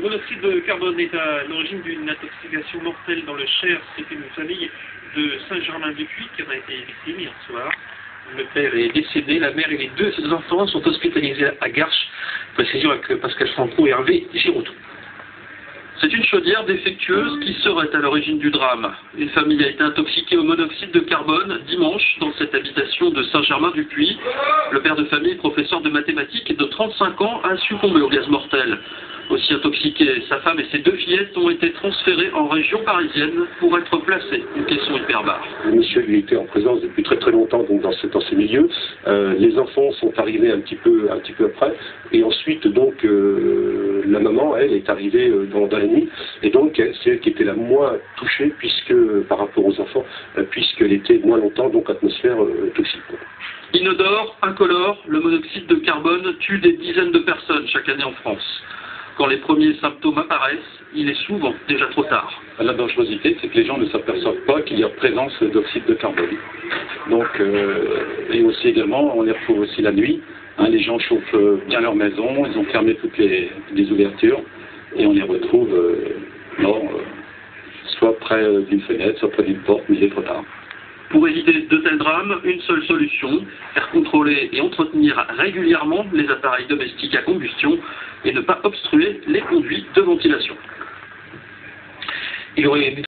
Le monoxyde de carbone est à l'origine d'une intoxication mortelle dans le Cher. C'est une famille de Saint-Germain-du-Puy qui en a été victime hier soir. Le père est décédé, la mère et les deux enfants sont hospitalisés à Garches. Précision avec Pascal Franco et Hervé Giraudoux. C'est une chaudière défectueuse qui serait à l'origine du drame. Une famille a été intoxiquée au monoxyde de carbone dimanche dans cette habitation de Saint-Germain-du-Puy. Le père de famille, professeur de mathématiques de 35 ans, a succombé au gaz mortel. Aussi intoxiqués, sa femme et ses deux fillettes ont été transférées en région parisienne pour être placées. Une question hyperbare. Le monsieur lui était en présence depuis très longtemps donc dans ces milieux. Les enfants sont arrivés un petit peu après. Et ensuite, donc, la maman, elle, est arrivée dans la nuit. Et donc, c'est elle qui était la moins touchée puisque, par rapport aux enfants, puisqu'elle était moins longtemps, donc, atmosphère toxique. Inodore, incolore, le monoxyde de carbone tue des dizaines de personnes chaque année en France. Quand les premiers symptômes apparaissent, il est souvent déjà trop tard. La dangerosité, c'est que les gens ne s'aperçoivent pas qu'il y a présence d'oxyde de carbone. Donc, et aussi également, on les retrouve aussi la nuit. Les gens chauffent bien leur maison, ils ont fermé toutes les ouvertures et on les retrouve soit près d'une fenêtre, soit près d'une porte, mais il est trop tard. Pour éviter de tels drames, une seule solution, faire contrôler et entretenir régulièrement les appareils domestiques à combustion et ne pas obstruer les conduits de ventilation. Il aurait